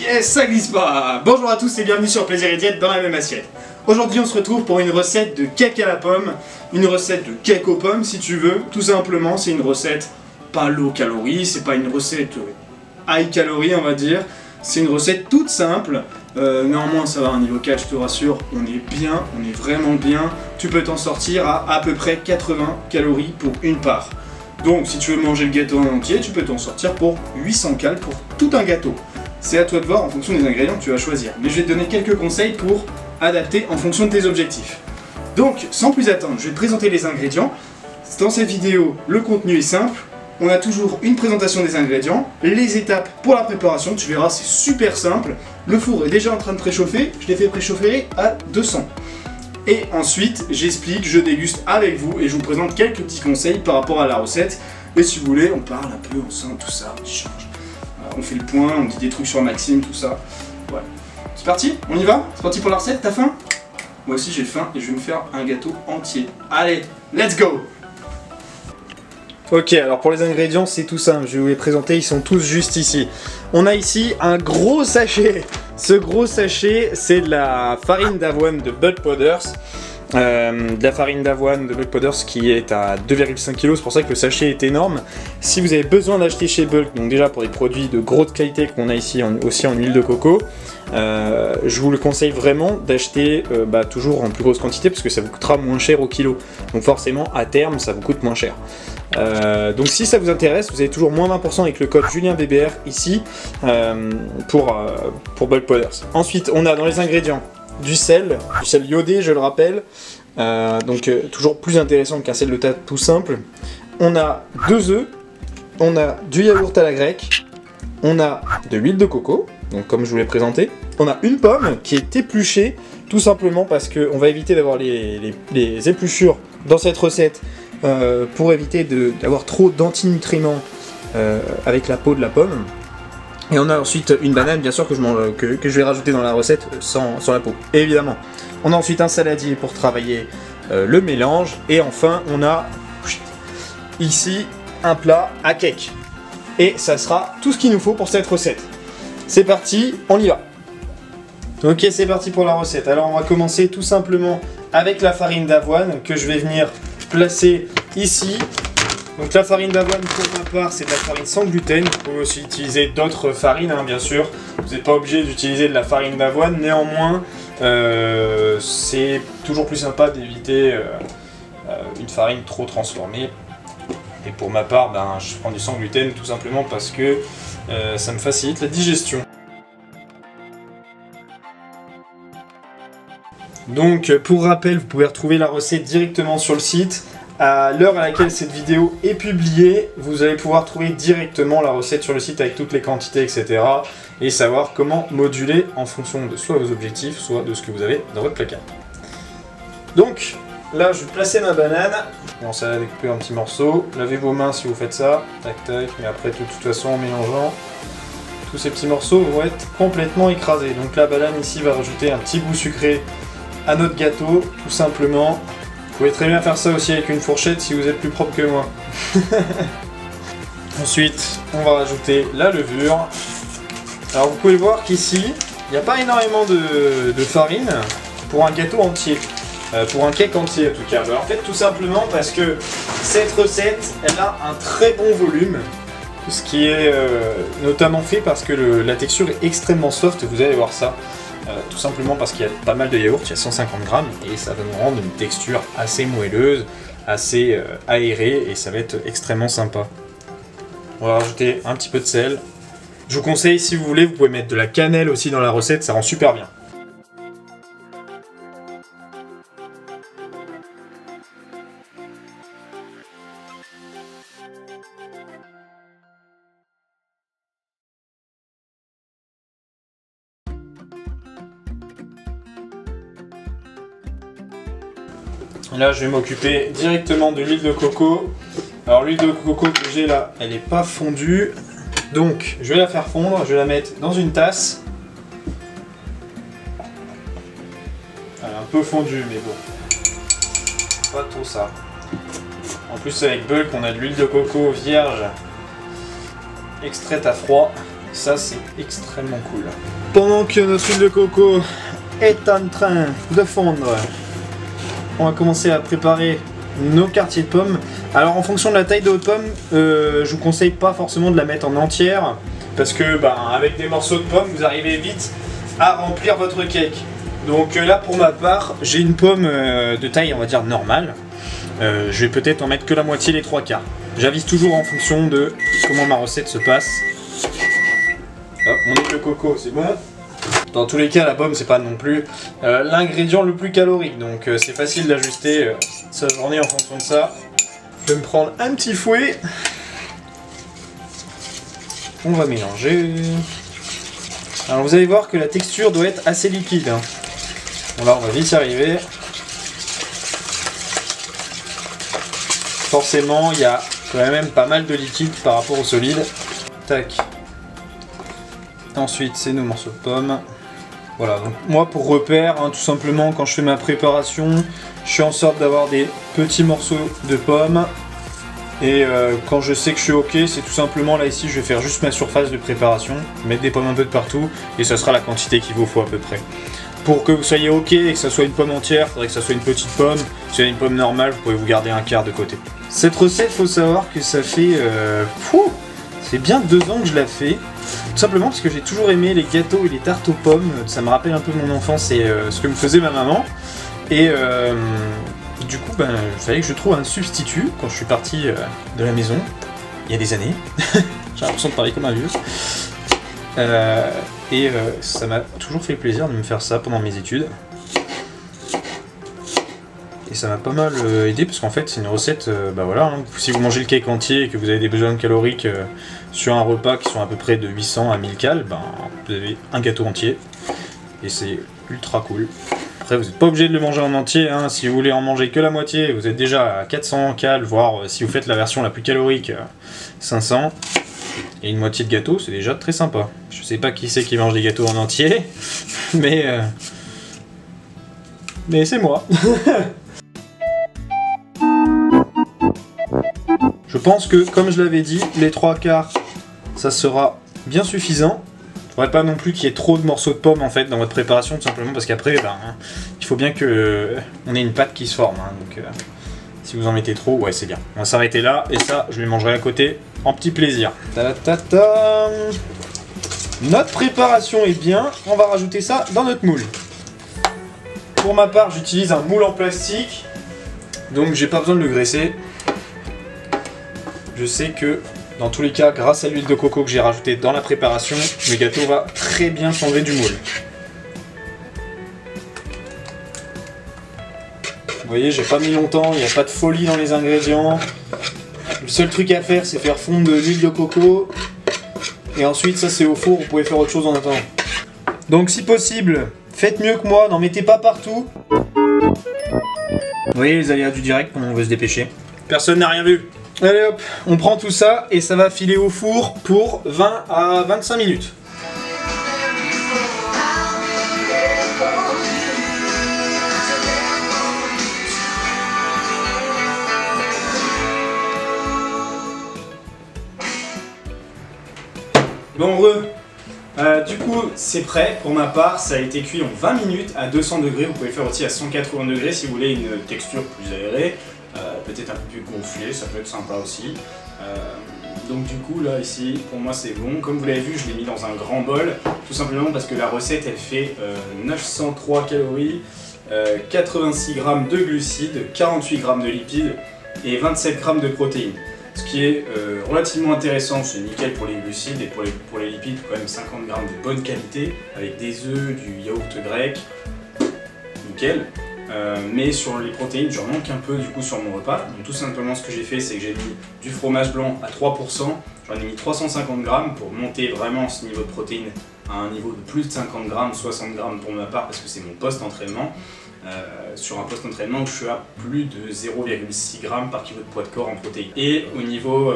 Yes, ça glisse pas. Bonjour à tous et bienvenue sur Plaisir et Diète dans la même assiette. Aujourd'hui on se retrouve pour une recette de cake à la pomme, une recette de cake aux pommes si tu veux. Tout simplement c'est une recette pas low calories, c'est pas une recette high calories on va dire. C'est une recette toute simple, néanmoins ça va à un niveau 4 je te rassure, on est bien, on est vraiment bien. Tu peux t'en sortir à peu près 80 calories pour une part. Donc si tu veux manger le gâteau en entier, tu peux t'en sortir pour 800 calories pour tout un gâteau. C'est à toi de voir en fonction des ingrédients que tu vas choisir. Mais je vais te donner quelques conseils pour adapter en fonction de tes objectifs. Donc sans plus attendre, je vais te présenter les ingrédients. Dans cette vidéo, le contenu est simple. On a toujours une présentation des ingrédients, les étapes pour la préparation, tu verras c'est super simple. Le four est déjà en train de préchauffer, je l'ai fait préchauffer à 200. Et ensuite, j'explique, je déguste avec vous et je vous présente quelques petits conseils par rapport à la recette. Et si vous voulez, on parle un peu ensemble, tout ça, on échange. On fait le point, on dit des trucs sur Maxime, tout ça. Ouais. C'est parti? On y va? C'est parti pour la recette? T'as faim? Moi aussi j'ai faim et je vais me faire un gâteau entier. Allez, let's go! Ok, alors pour les ingrédients, c'est tout simple, je vais vous les présenter, ils sont tous juste ici. On a ici un gros sachet. Ce gros sachet, c'est de la farine d'avoine de Bulk Powders. De la farine d'avoine de Bulk Powders qui est à 2,5 kg, c'est pour ça que le sachet est énorme. Si vous avez besoin d'acheter chez Bulk, donc déjà pour des produits de grosse qualité qu'on a ici aussi en huile de coco, je vous le conseille vraiment d'acheter toujours en plus grosse quantité parce que ça vous coûtera moins cher au kilo. Donc forcément à terme ça vous coûte moins cher. Donc si ça vous intéresse, vous avez toujours moins 20% avec le code JulienBBR ici pour Bulk Powders. Ensuite on a dans les ingrédients du sel iodé je le rappelle, toujours plus intéressant qu'un sel de table tout simple. On a 2 œufs, on a du yaourt à la grecque, on a de l'huile de coco, donc comme je vous l'ai présenté, on a une pomme qui est épluchée, tout simplement parce qu'on va éviter d'avoir les épluchures dans cette recette pour éviter d'avoir trop d'antinutriments avec la peau de la pomme. Et on a ensuite une banane, bien sûr, que je vais rajouter dans la recette sans la peau, évidemment. On a ensuite un saladier pour travailler le mélange. Et enfin, on a ici un plat à cake. Et ça sera tout ce qu'il nous faut pour cette recette. C'est parti, on y va. Ok, c'est parti pour la recette. Alors, on va commencer tout simplement avec la farine d'avoine que je vais venir placer ici. Donc la farine d'avoine pour ma part c'est de la farine sans gluten, vous pouvez aussi utiliser d'autres farines bien sûr, vous n'êtes pas obligé d'utiliser de la farine d'avoine, néanmoins c'est toujours plus sympa d'éviter une farine trop transformée. Et pour ma part je prends du sans gluten tout simplement parce que ça me facilite la digestion. Donc pour rappel vous pouvez retrouver la recette directement sur le site. À l'heure à laquelle cette vidéo est publiée, vous allez pouvoir trouver directement la recette sur le site avec toutes les quantités, etc. Et savoir comment moduler en fonction de soit vos objectifs, soit de ce que vous avez dans votre placard. Donc, là, je vais placer ma banane. Commencez à découper un petit morceau. Lavez vos mains si vous faites ça. Tac, tac. Mais après, de toute façon, en mélangeant, tous ces petits morceaux vont être complètement écrasés. Donc la banane ici va rajouter un petit goût sucré à notre gâteau, tout simplement. Vous pouvez très bien faire ça aussi avec une fourchette si vous êtes plus propre que moi. Ensuite, on va rajouter la levure. Alors vous pouvez voir qu'ici, il n'y a pas énormément de farine pour un gâteau entier. Pour un cake entier en tout cas. En fait, tout simplement parce que cette recette, elle a un très bon volume. Ce qui est notamment fait parce que la texture est extrêmement soft, vous allez voir ça. Tout simplement parce qu'il y a pas mal de yaourt, il y a 150 grammes et ça va nous rendre une texture assez moelleuse, assez aérée et ça va être extrêmement sympa. On va rajouter un petit peu de sel. Je vous conseille, si vous voulez, vous pouvez mettre de la cannelle aussi dans la recette, ça rend super bien. Là, je vais m'occuper directement de l'huile de coco. Alors, l'huile de coco que j'ai là, elle n'est pas fondue. Donc, je vais la faire fondre. Je vais la mettre dans une tasse. Elle est un peu fondue, mais bon. Pas trop ça. En plus, avec Bulk, on a de l'huile de coco vierge extraite à froid. Ça, c'est extrêmement cool. Pendant que notre huile de coco est en train de fondre, on va commencer à préparer nos quartiers de pommes. Alors en fonction de la taille de votre pomme, je vous conseille pas forcément de la mettre en entière, parce que avec des morceaux de pommes, vous arrivez vite à remplir votre cake. Donc là pour ma part, j'ai une pomme de taille on va dire normale. Je vais peut-être en mettre que la moitié, les 3/4. J'avise toujours en fonction de comment ma recette se passe. Hop, mon huile de coco, c'est bon. Dans tous les cas, la pomme, c'est pas non plus l'ingrédient le plus calorique, donc c'est facile d'ajuster sa journée en fonction de ça. Je vais me prendre un petit fouet. On va mélanger. Alors vous allez voir que la texture doit être assez liquide. Hein. Bon là, on va vite y arriver. Forcément, il y a quand même pas mal de liquide par rapport au solide. Tac. Ensuite, c'est nos morceaux de pommes. Voilà, donc moi pour repère, hein, tout simplement quand je fais ma préparation, je fais en sorte d'avoir des petits morceaux de pommes. Et quand je sais que je suis ok, c'est tout simplement là ici, je vais faire juste ma surface de préparation, mettre des pommes un peu de partout, et ça sera la quantité qu'il vous faut à peu près. Pour que vous soyez ok et que ça soit une pomme entière, il faudrait que ça soit une petite pomme. Si c'est une pomme normale, vous pouvez vous garder un quart de côté. Cette recette, il faut savoir que ça fait... c'est bien 2 ans que je la fais. Tout simplement parce que j'ai toujours aimé les gâteaux et les tartes aux pommes. Ça me rappelle un peu mon enfance et ce que me faisait ma maman. Et du coup, il fallait que je trouve un substitut quand je suis parti de la maison, il y a des années. J'ai l'impression de parler comme un vieux. Ça m'a toujours fait plaisir de me faire ça pendant mes études. Et ça m'a pas mal aidé parce qu'en fait c'est une recette, voilà, hein, si vous mangez le cake entier et que vous avez des besoins caloriques sur un repas qui sont à peu près de 800 à 1000 cales, vous avez un gâteau entier et c'est ultra cool. Après vous n'êtes pas obligé de le manger en entier, hein, si vous voulez en manger que la moitié, vous êtes déjà à 400 cales, voire si vous faites la version la plus calorique, 500. Et une moitié de gâteau, c'est déjà très sympa. Je sais pas qui c'est qui mange des gâteaux en entier, mais c'est moi. Je pense que, comme je l'avais dit, les 3/4, ça sera bien suffisant. Il ne faudrait pas non plus qu'il y ait trop de morceaux de pommes en fait dans votre préparation, tout simplement parce qu'après, il faut bien que on ait une pâte qui se forme. Hein, donc, si vous en mettez trop, ouais, c'est bien. On va s'arrêter là, et ça, je les mangerai à côté, en petit plaisir. Ta-ta-ta. Notre préparation est bien, on va rajouter ça dans notre moule. Pour ma part, j'utilise un moule en plastique, donc j'ai pas besoin de le graisser. Je sais que, dans tous les cas, grâce à l'huile de coco que j'ai rajoutée dans la préparation, le gâteau va très bien s'enlever du moule. Vous voyez, j'ai pas mis longtemps, il n'y a pas de folie dans les ingrédients. Le seul truc à faire, c'est faire fondre de l'huile de coco. Et ensuite, ça c'est au four, vous pouvez faire autre chose en attendant. Donc si possible, faites mieux que moi, n'en mettez pas partout. Vous voyez les aléas du direct, on veut se dépêcher. Personne n'a rien vu. Allez hop, on prend tout ça et ça va filer au four pour 20 à 25 minutes. Bon du coup c'est prêt, pour ma part ça a été cuit en 20 minutes à 200 degrés, vous pouvez le faire aussi à 180 degrés si vous voulez une texture plus aérée, peut-être un peu plus gonflée, ça peut être sympa aussi. Donc du coup là ici pour moi c'est bon, comme vous l'avez vu je l'ai mis dans un grand bol, tout simplement parce que la recette elle fait 903 calories, 86 g de glucides, 48 g de lipides et 27 g de protéines. Ce qui est relativement intéressant, c'est nickel pour les glucides et pour les lipides, quand même 50 g de bonne qualité, avec des œufs, du yaourt grec, nickel. Mais sur les protéines, j'en manque un peu du coup sur mon repas. Donc tout simplement ce que j'ai fait, c'est que j'ai mis du fromage blanc à 3%, j'en ai mis 350 g pour monter vraiment ce niveau de protéines à un niveau de plus de 50 g, 60 g pour ma part parce que c'est mon post-entraînement. Sur un post-entraînement où je suis à plus de 0,6 g par kilo de poids de corps en protéines. Et au niveau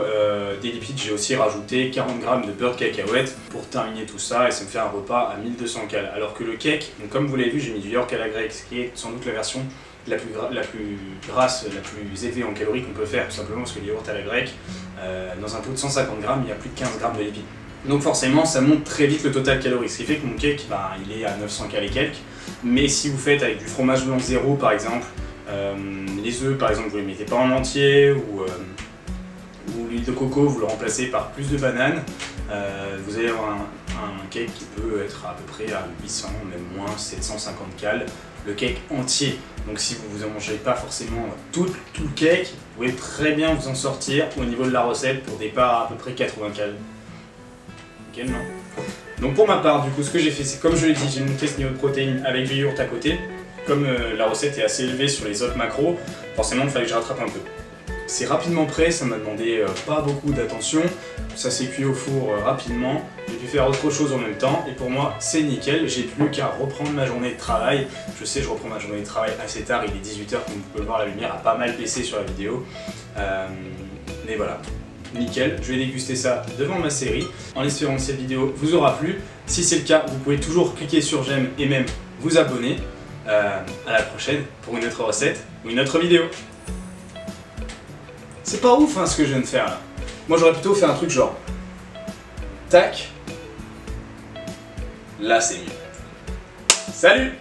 des lipides, j'ai aussi rajouté 40 g de beurre de cacahuète pour terminer tout ça et ça me fait un repas à 1200 calories. Alors que le cake, donc comme vous l'avez vu, j'ai mis du York à la grecque, ce qui est sans doute la version la plus grasse, la plus élevée en calories qu'on peut faire, tout simplement parce que le yaourt à la grecque, dans un pot de 150 g, il y a plus de 15 g de lipides. Donc forcément ça monte très vite le total calorique, ce qui fait que mon cake bah, il est à 900 cal et quelques. Mais si vous faites avec du fromage blanc zéro par exemple, les œufs par exemple vous les mettez pas en entier, ou l'huile de coco vous le remplacez par plus de bananes, vous allez avoir un cake qui peut être à peu près à 800, même moins 750 cal, le cake entier. Donc si vous en mangez pas forcément tout le cake, vous pouvez très bien vous en sortir au niveau de la recette pour des parts à peu près 80 cal. Nickel, non? Donc pour ma part, du coup, ce que j'ai fait, c'est comme je l'ai dit, j'ai monté ce niveau de protéines avec du yaourt à côté. Comme la recette est assez élevée sur les autres macros, forcément il fallait que je rattrape un peu. C'est rapidement prêt, ça m'a demandé pas beaucoup d'attention, ça s'est cuit au four rapidement, j'ai pu faire autre chose en même temps, et pour moi c'est nickel, j'ai plus qu'à reprendre ma journée de travail. Je sais, je reprends ma journée de travail assez tard, il est 18h, comme vous pouvez le voir, la lumière a pas mal baissé sur la vidéo. Mais voilà, nickel, je vais déguster ça devant ma série, en espérant que cette vidéo vous aura plu. Si c'est le cas, vous pouvez toujours cliquer sur j'aime et même vous abonner. À la prochaine pour une autre recette ou une autre vidéo. C'est pas ouf hein, ce que je viens de faire là. Moi j'aurais plutôt fait un truc genre tac. Là c'est mieux. Salut!